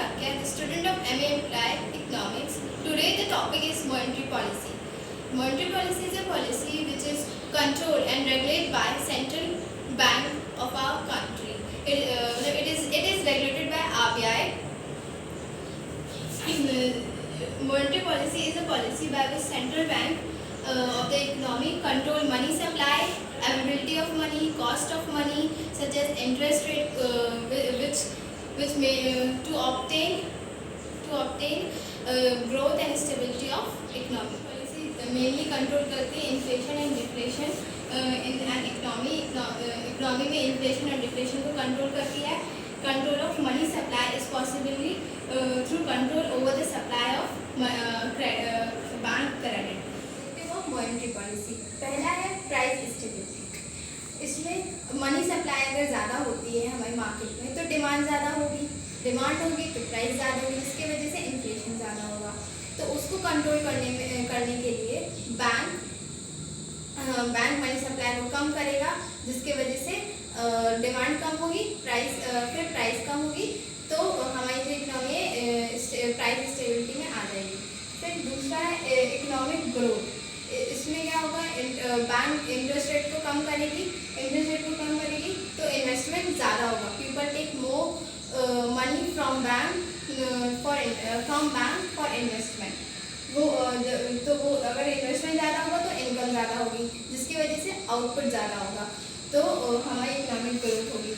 Sakya, the student of MA Applied Economics. Today the topic is monetary policy. Monetary policy is a policy which is controlled and regulated by central bank of our country. It is regulated by RBI. Monetary policy is a policy by which central bank of the economy control money supply, availability of money, cost of money, such as interest rate, which may to obtain growth and stability of economy. Policy mainly control करती है inflation and deflation in an economy में inflation और deflation को control करती है. Control of money supply is possibly through control over the supply of bank credit. Monetary policy पहला है price stability. इसमें मनी सप्लाई अगर ज़्यादा होती है हमारी मार्केट में तो डिमांड ज़्यादा होगी, डिमांड होगी तो प्राइस ज़्यादा होगी, जिसकी वजह से इन्फ्लेशन ज़्यादा होगा. तो उसको कंट्रोल करने के लिए बैंक मनी सप्लाई को कम करेगा, जिसकी वजह से डिमांड कम होगी, फिर प्राइस कम होगी, तो हमारी जो इकोनॉमी है प्राइस स्टेबिलिटी में आ जाएगी. फिर दूसरा है इकोनॉमिक ग्रोथ. इसमें क्या होगा, बैंक इंटरेस्ट रेट को कम करेगी, तो इन्वेस्टमेंट ज़्यादा होगा. People take more money from bank for investment. वो अगर इन्वेस्टमेंट ज़्यादा होगा तो इनकम ज़्यादा होगी, जिसकी वजह से आउटपुट ज़्यादा होगा, तो हमारी इकोनॉमिक ग्रोथ होगी.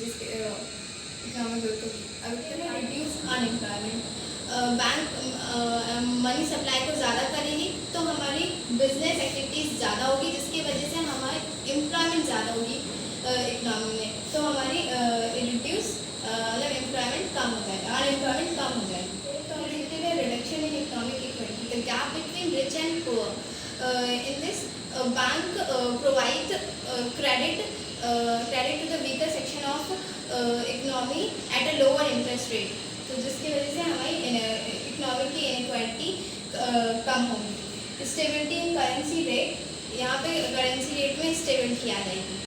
अब reduce unemployment. Bank money supply को ज़्यादा करेगी तो हमारी बिजनेस एक्टिविटीज़ ज़्यादा होगी, जिसकी वजह से हमारी एम्प्लॉयमेंट ज़्यादा होगी इकोनॉमी में, तो हमारी एम्प्लॉयमेंट कम हो जाएगा, अनएम्प्लॉयमेंट कम हो जाएगी. तो देखते हैं reduction in economic equality, the gap between rich and poor. In this bank provide credit to the weaker section of economy at a lower interest rate. तो जिसकी वजह से हमारी इकोनॉमिक की इनइक्वालिटी कम होगी. स्टेबिलिटी इन करेंसी रेट, यहाँ पे currency rate में स्टेबिलिटी आ जाएगी.